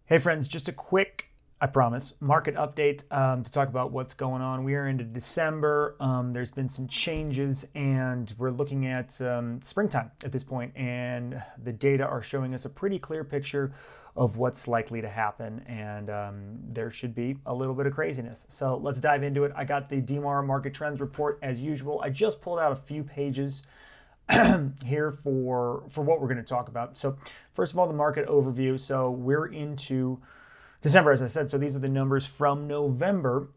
Hey friends, just a quick, I promise, market update to talk about what's going on. We are into December. There's been some changes, and we're looking at springtime at this point, and the data are showing us a pretty clear picture of what's likely to happen, and there should be a little bit of craziness. So let's dive into it. I got the DMAR market trends report as usual. I just pulled out a few pages here for what we're going to talk about. So first of all, the market overview. So we're into December, as I said. So these are the numbers from November.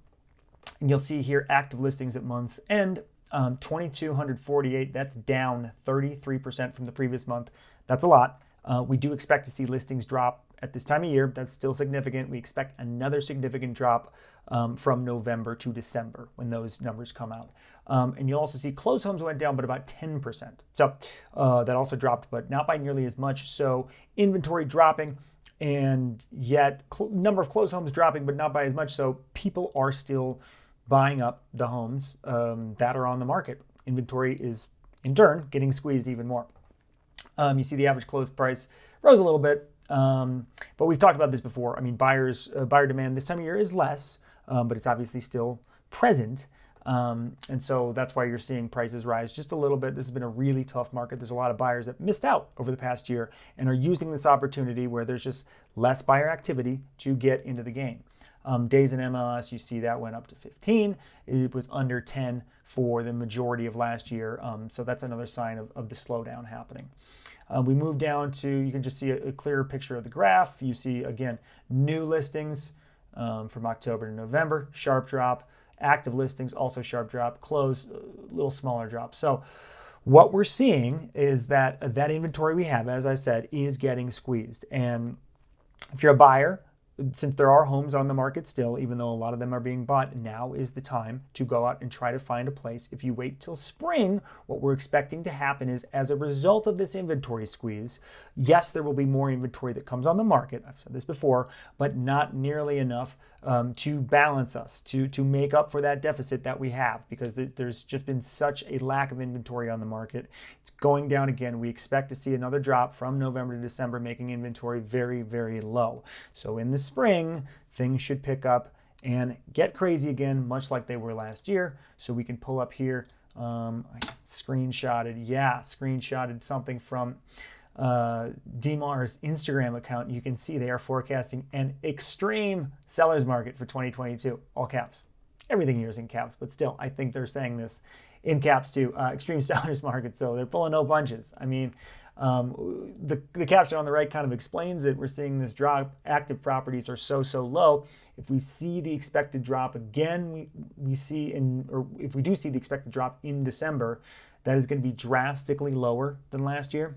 And you'll see here active listings at month's end, 2,248. That's down 33% from the previous month. That's a lot. We do expect to see listings drop at this time of year. That's still significant. We expect another significant drop from November to December when those numbers come out. And you'll also see closed homes went down, but about 10%. So that also dropped, but not by nearly as much. So inventory dropping, and yet number of closed homes dropping, but not by as much. So people are still buying up the homes that are on the market. Inventory is, in turn, getting squeezed even more. You see the average closed price rose a little bit, but we've talked about this before. I mean, buyer demand this time of year is less, but it's obviously still present. And so that's why you're seeing prices rise just a little bit. This has been a really tough market. There's a lot of buyers that missed out over the past year and are using this opportunity where there's just less buyer activity to get into the game. Days in MLS, you see that went up to 15. It was under 10 for the majority of last year. So that's another sign of the slowdown happening. We move down to, you can just see a clearer picture of the graph. You see, again, new listings from October to November, sharp drop. Active listings, also sharp drop. Close, a little smaller drop. So what we're seeing is that inventory we have, as I said, is getting squeezed. And if you're a buyer, since there are homes on the market still, even though a lot of them are being bought, now is the time to go out and try to find a place. If you wait till spring, what we're expecting to happen is, as a result of this inventory squeeze, yes, there will be more inventory that comes on the market. I've said this before, but not nearly enough to balance us, to make up for that deficit that we have, because there's just been such a lack of inventory on the market. It's going down again. We expect to see another drop from November to December, making inventory very, very low. So in the spring, things should pick up and get crazy again, much like they were last year. So we can pull up here, I screenshotted something from DMAR's Instagram account. You can see they are forecasting an extreme seller's market for 2022, all caps. Everything here is in caps, but still, I think they're saying this in caps too. Extreme seller's market, so they're pulling no punches. I mean, the caption on the right kind of explains it. We're seeing this drop. Active properties are so low. If we see the expected drop again, if we do see the expected drop in December, that is going to be drastically lower than last year.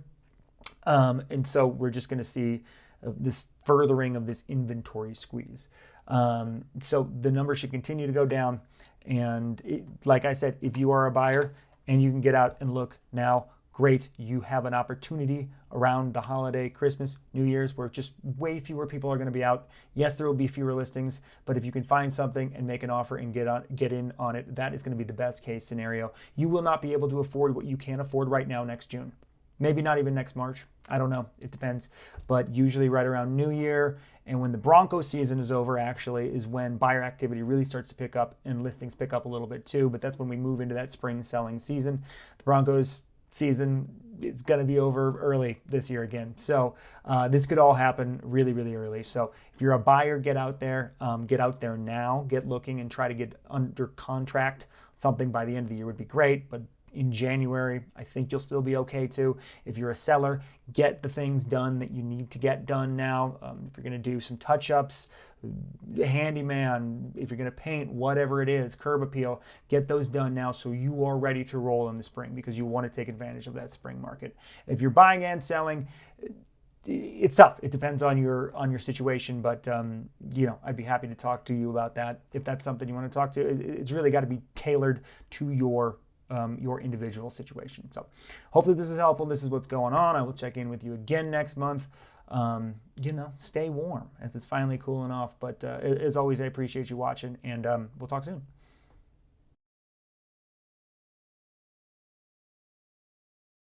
And so we're just going to see this furthering of this inventory squeeze. So the numbers should continue to go down. And like I said, if you are a buyer and you can get out and look now, great. You have an opportunity around the holiday, Christmas, New Year's, where just way fewer people are going to be out. Yes, there will be fewer listings, but if you can find something and make an offer and get in on it, that is going to be the best case scenario. You will not be able to afford what you can afford right now next June. Maybe not even next March. I don't know. It depends. But usually right around New Year and when the Bronco season is over, actually, is when buyer activity really starts to pick up and listings pick up a little bit too. But that's when we move into that spring selling season. The Broncos season is going to be over early this year again. So this could all happen really, really early. So if you're a buyer, get out there now, get looking and try to get under contract. Something by the end of the year would be great, but in January, I think you'll still be okay too. If you're a seller, get the things done that you need to get done now. If you're going to do some touch-ups, handyman, if you're going to paint, whatever it is, curb appeal, get those done now so you are ready to roll in the spring, because you want to take advantage of that spring market. If you're buying and selling, it's tough. It depends on your situation, but I'd be happy to talk to you about that if that's something you want to talk to. It's really got to be tailored to your individual situation. So hopefully this is helpful. This is what's going on. I will check in with you again next month. Stay warm as it's finally cooling off. But as always, I appreciate you watching, and we'll talk soon.